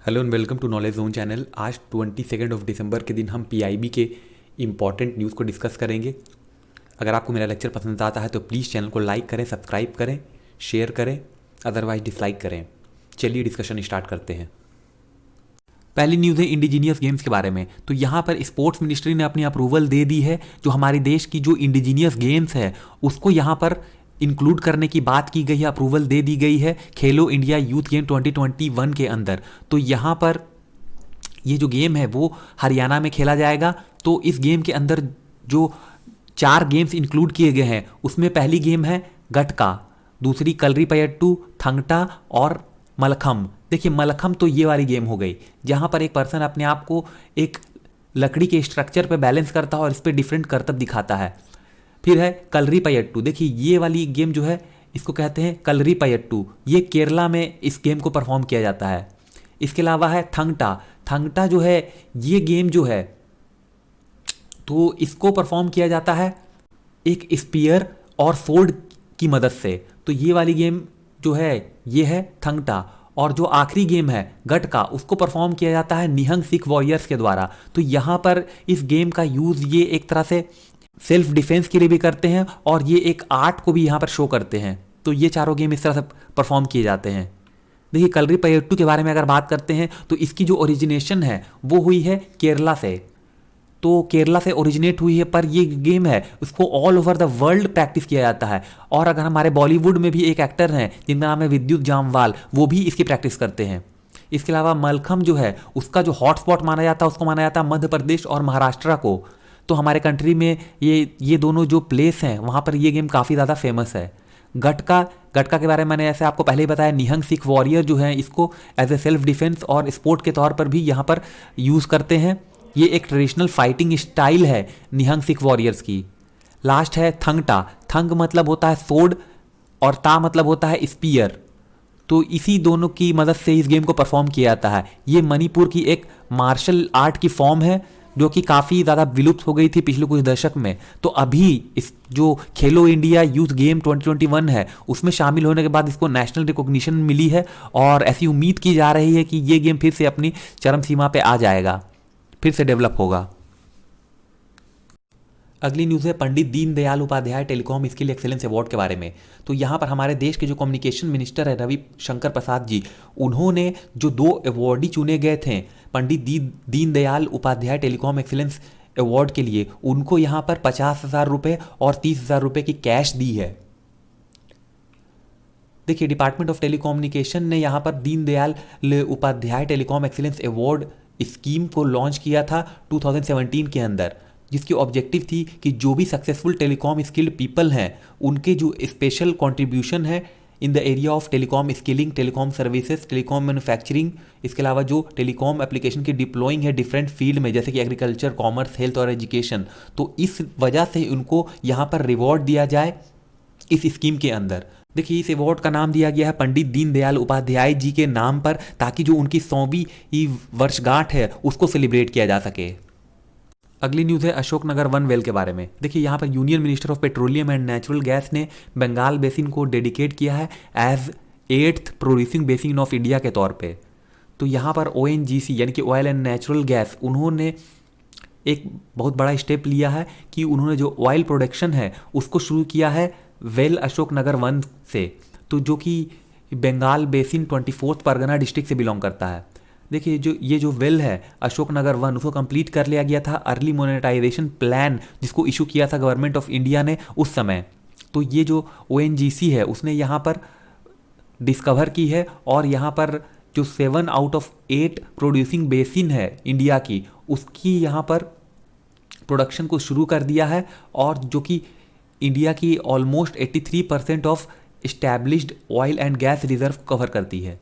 Hello and welcome to knowledge zone channel. आज 22 दिसंबर के दिन हम पीआईबी के इम्पॉर्टेंट न्यूज़ को डिस्कस करेंगे। अगर आपको मेरा लेक्चर पसंद आता है तो प्लीज़ चैनल को लाइक करें, सब्सक्राइब करें, शेयर करें, अदरवाइज डिसलाइक करें। चलिए डिस्कशन स्टार्ट करते हैं। पहली न्यूज़ है इंडिजीनियस गेम्स के बारे में। तो यहाँ पर स्पोर्ट्स मिनिस्ट्री ने अपनी अप्रूवल दे दी है। जो हमारे देश की जो इंडिजीनियस गेम्स है उसको यहाँ पर इंक्लूड करने की बात की गई है, अप्रूवल दे दी गई है खेलो इंडिया यूथ गेम 2021 के अंदर। तो यहाँ पर ये जो गेम है वो हरियाणा में खेला जाएगा। तो इस गेम के अंदर जो 4 गेम्स इंक्लूड किए गए हैं उसमें पहली गेम है गटका, दूसरी कलरीपयट्टू, थंगटा और मलखम। देखिए मलखम तो ये वाली गेम हो गई जहाँ पर एक पर्सन अपने आप को एक लकड़ी के स्ट्रक्चर पे बैलेंस करता है और इस पर डिफरेंट करतब दिखाता है। फिर है कलरीपयट्टू। देखिए ये वाली गेम जो है इसको कहते हैं कलरीपयट्टू। ये केरला में इस गेम को परफॉर्म किया जाता है। इसके अलावा है थंगटा। थंगटा जो है ये गेम जो है तो इसको परफॉर्म किया जाता है एक स्पीयर और सोर्ड की मदद से। तो ये वाली गेम जो है ये है थंगटा। और जो आखिरी गेम है गटका उसको परफॉर्म किया जाता है निहंग सिख वॉरियर्स के द्वारा। तो यहाँ पर इस गेम का यूज़ ये एक तरह से सेल्फ डिफेंस के लिए भी करते हैं और ये एक आर्ट को भी यहाँ पर शो करते हैं। तो ये चारों गेम इस तरह से परफॉर्म किए जाते हैं। देखिए कलरीपयट्टू के बारे में अगर बात करते हैं तो इसकी जो ओरिजिनेशन है वो हुई है केरला से। तो केरला से ओरिजिनेट हुई है, पर ये गेम है उसको all over the world practice किया जाता है। और अगर हमारे बॉलीवुड में भी एक एक्टर हैं जिनका नाम है विद्युत जामवाल, वो भी इसकी प्रैक्टिस करते हैं। इसके अलावा मलखम जो है उसका जो हॉटस्पॉट माना जाता है उसको माना जाता है मध्य प्रदेश और महाराष्ट्र को। तो हमारे कंट्री में ये दोनों जो प्लेस हैं वहाँ पर ये गेम काफ़ी ज़्यादा फेमस है। गटका के बारे में मैंने ऐसे आपको पहले ही बताया। निहंग सिख वॉरियर जो है इसको एज ए सेल्फ डिफेंस और स्पोर्ट के तौर पर भी यहाँ पर यूज़ करते हैं। ये एक ट्रेडिशनल फाइटिंग स्टाइल है निहंग सिख वॉरियर्स की। लास्ट है थंगटा। थंग मतलब होता है सोर्ड और ता मतलब होता है स्पीयर। तो इसी दोनों की मदद से इस गेम को परफॉर्म किया जाता है। ये मणिपुर की एक मार्शल आर्ट की फॉर्म है जो कि काफ़ी ज़्यादा विलुप्त हो गई थी पिछले कुछ दशक में। तो अभी इस जो खेलो इंडिया यूथ गेम 2021 है उसमें शामिल होने के बाद इसको नेशनल रिकॉग्निशन मिली है और ऐसी उम्मीद की जा रही है कि ये गेम फिर से अपनी चरम सीमा पे आ जाएगा, फिर से डेवलप होगा। अगली न्यूज़ है Pandit Deendayal Upadhyay telecom skill excellence award के बारे में। तो यहाँ पर हमारे देश के जो कम्युनिकेशन मिनिस्टर है रवि शंकर प्रसाद जी, उन्होंने जो 2 अवार्डी चुने गए थे Pandit Deendayal Upadhyay telecom excellence award के लिए, उनको यहाँ पर 50,000 रुपये और 30,000 रुपये की कैश दी है। देखिए डिपार्टमेंट ऑफ टेलीकॉम्युनिकेशन ने यहाँ पर Deendayal Upadhyay telecom excellence award scheme को लॉन्च किया था 2017 के अंदर, जिसकी ऑब्जेक्टिव थी कि जो भी सक्सेसफुल टेलीकॉम स्किल्ड पीपल हैं उनके जो स्पेशल कंट्रीब्यूशन है in the area of telecom skilling, telecom services, telecom manufacturing, इसके अलावा जो टेलीकॉम एप्लीकेशन की डिप्लॉइंग है डिफरेंट फील्ड में जैसे कि एग्रीकल्चर, कॉमर्स, हेल्थ और एजुकेशन। तो इस वजह से उनको यहाँ पर रिवॉर्ड दिया जाए इस स्कीम के अंदर। देखिए इस अवार्ड का नाम दिया गया है पंडित दीनदयाल उपाध्याय जी के नाम पर, ताकि जो उनकी 100वीं वर्षगांठ है उसको सेलिब्रेट किया जा सके। अगली न्यूज़ है अशोकनगर वन वेल के बारे में। देखिए यहाँ पर union minister of petroleum and natural gas ने बंगाल बेसिन को डेडिकेट किया है as 8th producing basin of India के तौर पे। तो यहाँ पर ONGC यानी कि ऑयल एंड नेचुरल गैस, उन्होंने एक बहुत बड़ा स्टेप लिया है कि उन्होंने जो ऑयल प्रोडक्शन है उसको शुरू किया है वेल अशोकनगर वन से। तो जो कि Bengal basin 24th Pargana district से बिलोंग करता है। देखिए ये जो वेल है अशोकनगर वन उसको कंप्लीट कर लिया गया था अर्ली मोनेटाइजेशन प्लान जिसको इशू किया था गवर्नमेंट ऑफ इंडिया ने उस समय। तो ये जो ONGC है उसने यहाँ पर डिस्कवर की है और यहाँ पर जो 7 आउट ऑफ 8 प्रोड्यूसिंग बेसिन है इंडिया की उसकी यहाँ पर प्रोडक्शन को शुरू कर दिया है। और जो कि इंडिया की almost 83% of established oil and gas reserve cover करती है।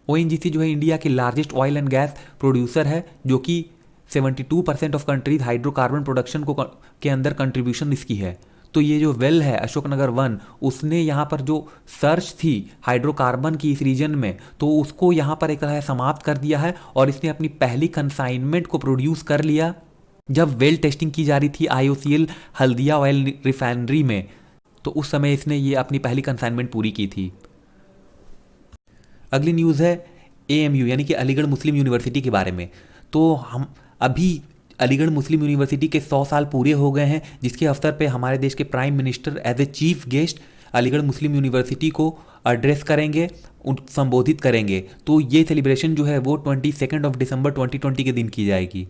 ONGC जो है इंडिया की largest oil and gas producer है, जो कि 72% ऑफ कंट्रीज हाइड्रोकार्बन प्रोडक्शन को के अंदर कंट्रीब्यूशन इसकी है। तो ये जो वेल है अशोकनगर वन, उसने यहाँ पर जो सर्च थी हाइड्रोकार्बन की इस रीजन में तो उसको यहाँ पर एक तरह से समाप्त कर दिया है और इसने अपनी पहली कंसाइनमेंट को प्रोड्यूस कर लिया जब वेल टेस्टिंग की जा रही थी IOCL हल्दिया ऑयल रिफाइनरी में। तो उस समय इसने ये अपनी पहली कंसाइनमेंट पूरी की थी। अगली न्यूज़ है AMU यानी कि अलीगढ़ मुस्लिम यूनिवर्सिटी के बारे में। तो हम अभी अलीगढ़ मुस्लिम यूनिवर्सिटी के 100 साल पूरे हो गए हैं, जिसके अवसर पे हमारे देश के prime minister as a chief guest Aligarh Muslim University को एड्रेस करेंगे, संबोधित करेंगे। तो ये सेलिब्रेशन जो है वो 22 दिसंबर 2020 के दिन की जाएगी।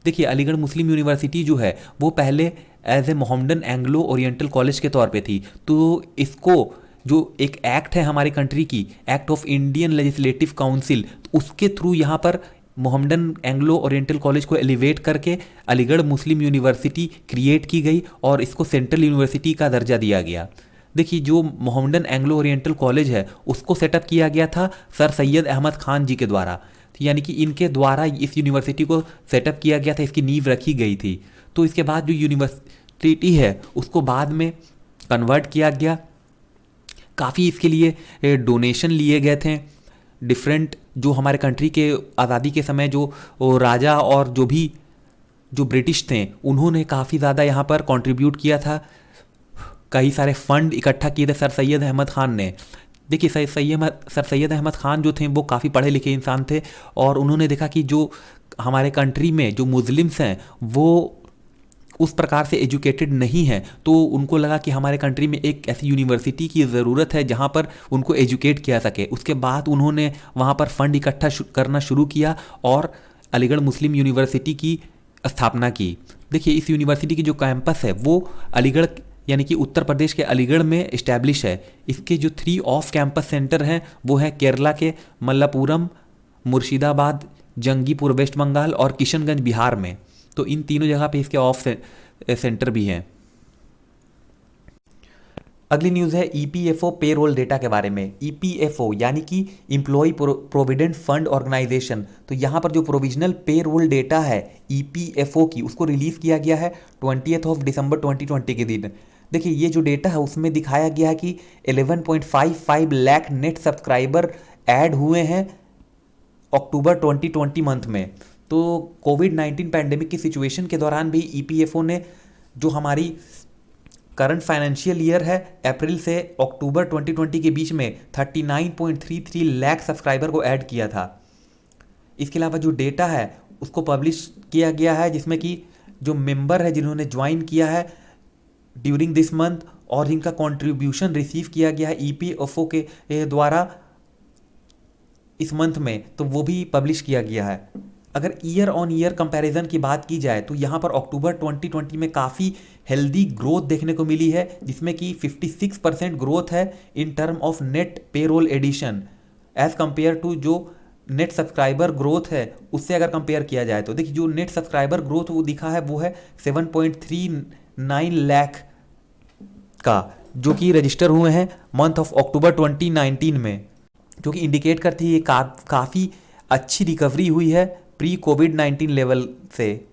देखिए, अलीगढ़ मुस्लिम यूनिवर्सिटी जो है वो पहले as a Mohammedan Anglo Oriental College के तौर पे थी। तो इसको जो एक एक्ट है हमारी कंट्री की, act of Indian legislative council, उसके थ्रू यहाँ पर मोहम्मडन एंग्लो ओरिएंटल कॉलेज को एलिवेट करके अलीगढ़ मुस्लिम यूनिवर्सिटी क्रिएट की गई और इसको सेंट्रल यूनिवर्सिटी का दर्जा दिया गया। देखिए, जो मोहम्मडन एंग्लो ओरिएंटल कॉलेज है उसको सेटअप किया गया था सर सैयद अहमद खान जी के द्वारा, यानी कि इनके द्वारा इस यूनिवर्सिटी को सेटअप किया गया था, इसकी नींव रखी गई थी। तो इसके बाद जो यूनिवर्सिटी है उसको बाद में कन्वर्ट किया गया। काफ़ी इसके लिए डोनेशन लिए गए थे। डिफरेंट जो हमारे कंट्री के आज़ादी के समय जो राजा और जो ब्रिटिश थे उन्होंने काफ़ी ज़्यादा यहाँ पर कंट्रीब्यूट किया था। कई सारे फंड इकट्ठा किए थे सर सैयद अहमद खान ने। देखिए, सर सैयद अहमद खान जो थे वो काफ़ी पढ़े लिखे इंसान थे और उन्होंने देखा कि जो हमारे कंट्री में जो मुस्लिम्स हैं वो उस प्रकार से एजुकेटेड नहीं है, तो उनको लगा कि हमारे कंट्री में एक ऐसी यूनिवर्सिटी की ज़रूरत है जहाँ पर उनको एजुकेट किया सके। उसके बाद उन्होंने वहाँ पर फंड इकट्ठा करना शुरू किया और अलीगढ़ मुस्लिम यूनिवर्सिटी की स्थापना की। देखिए, इस यूनिवर्सिटी की जो कैंपस है वो अलीगढ़ यानी कि उत्तर प्रदेश के अलीगढ़ में इस्टेब्लिश है। इसके जो 3 ऑफ कैंपस सेंटर हैं वो है केरला के मल्लापुरम, मुर्शिदाबाद, जंगीपुर वेस्ट बंगाल और किशनगंज बिहार में। तो इन तीनों जगह पे इसके ऑफ सेंटर भी हैं। अगली न्यूज़ है EPFO पेरोल डेटा के बारे में। EPFO यानी कि एम्प्लॉय प्रोविडेंट फंड ऑर्गेनाइजेशन। तो यहाँ पर जो प्रोविजनल पेरोल डेटा है EPFO की, उसको रिलीज़ किया गया है 20 दिसंबर 2020 के दिन। देखिए, ये जो डेटा है उसमें दिखाया गया है कि 11.55 लाख नेट सब्सक्राइबर ऐड हुए हैं अक्टूबर 2020 मंथ में। तो कोविड-19 पैंडेमिक की सिचुएशन के दौरान भी EPFO ने जो हमारी करंट फाइनेंशियल ईयर है अप्रैल से अक्टूबर 2020 के बीच में 39.33 लाख सब्सक्राइबर को ऐड किया था। इसके अलावा जो डेटा है उसको पब्लिश किया गया है जिसमें कि जो मेंबर है जिन्होंने ज्वाइन किया है ड्यूरिंग दिस मंथ और जिनका कंट्रीब्यूशन रिसीव किया गया है EPFO के द्वारा इस मंथ में, तो वो भी पब्लिश किया गया है। अगर ईयर ऑन ईयर कंपैरिजन की बात की जाए तो यहाँ पर अक्टूबर 2020 में काफ़ी हेल्दी ग्रोथ देखने को मिली है, जिसमें कि 56% ग्रोथ है in term of net payroll addition as compare to जो नेट सब्सक्राइबर ग्रोथ है उससे अगर कंपेयर किया जाए तो। देखिए, जो नेट सब्सक्राइबर ग्रोथ वो दिखा है वो है 7.39 लाख का, जो कि रजिस्टर हुए हैं मंथ ऑफ अक्टूबर 2019 में, जो कि इंडिकेट करती है काफ़ी अच्छी रिकवरी हुई है प्री कोविड-19 लेवल से।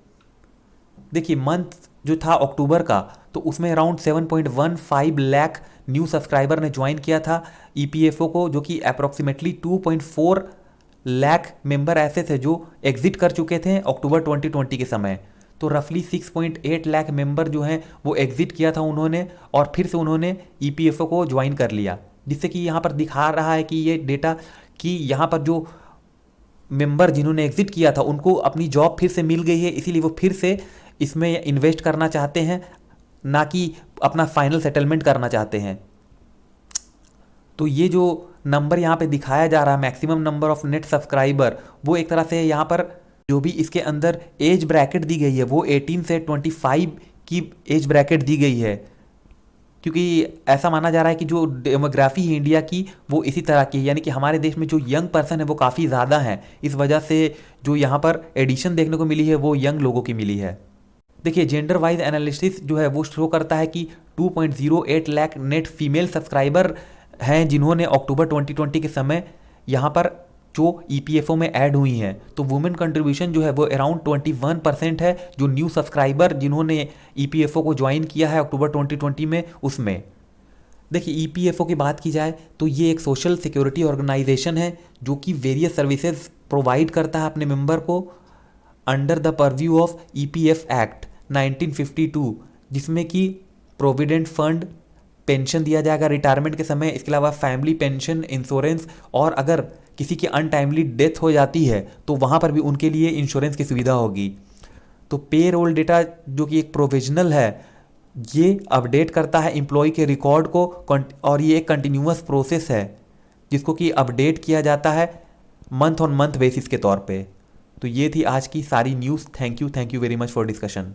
देखिए, मंथ जो था अक्टूबर का तो उसमें अराउंड 7.15 लाख न्यू सब्सक्राइबर ने ज्वाइन किया था EPFO को, जो कि अप्रॉक्सीमेटली 2.4 लाख मेंबर ऐसे थे जो एग्जिट कर चुके थे अक्टूबर 2020 के समय। तो रफली 6.8 लाख मेंबर जो हैं वो एग्जिट किया था उन्होंने और फिर से उन्होंने EPFO को ज्वाइन कर लिया, जिससे कि यहाँ पर दिखा रहा है कि ये डेटा कि यहाँ पर जो मेंबर जिन्होंने एग्जिट किया था उनको अपनी जॉब फिर से मिल गई है, इसीलिए वो फिर से इसमें इन्वेस्ट करना चाहते हैं, ना कि अपना फाइनल सेटलमेंट करना चाहते हैं। तो ये जो नंबर यहाँ पे दिखाया जा रहा है maximum number of net subscriber, वो एक तरह से यहाँ पर जो भी इसके अंदर एज ब्रैकेट दी गई है वो 18 से 25 की एज ब्रैकेट दी गई है, क्योंकि ऐसा माना जा रहा है कि जो डेमोग्राफी है इंडिया की वो इसी तरह की है, यानी कि हमारे देश में जो यंग पर्सन है वो काफ़ी ज़्यादा है। इस वजह से जो यहाँ पर एडिशन देखने को मिली है वो यंग लोगों की मिली है। देखिए, जेंडर वाइज एनालिसिस जो है वो शो करता है कि 2.08 लाख नेट फीमेल सब्सक्राइबर हैं जिन्होंने अक्टूबर 2020 के समय यहाँ पर जो EPFO में ऐड हुई हैं। तो वुमेन कंट्रीब्यूशन जो है वो अराउंड 21% है जो न्यू सब्सक्राइबर जिन्होंने EPFO को ज्वाइन किया है अक्टूबर 2020 में उसमें। देखिए, EPFO की बात की जाए तो ये एक सोशल सिक्योरिटी ऑर्गेनाइजेशन है जो कि वेरियस सर्विसेज प्रोवाइड करता है अपने मेंबर को under the purview of EPF act 1952, जिसमें कि प्रोविडेंट फंड, पेंशन दिया जाएगा रिटायरमेंट के समय, इसके अलावा फैमिली पेंशन, इंश्योरेंस और अगर किसी की अनटाइमली डेथ हो जाती है तो वहाँ पर भी उनके लिए इंश्योरेंस की सुविधा होगी। तो पे रोल डेटा जो कि एक प्रोविजनल है, ये अपडेट करता है एम्प्लॉय के रिकॉर्ड को, और ये एक कंटिन्यूअस प्रोसेस है जिसको कि अपडेट किया जाता है मंथ ऑन मंथ बेसिस के तौर पे। तो ये थी आज की सारी news. Thank you very much for discussion.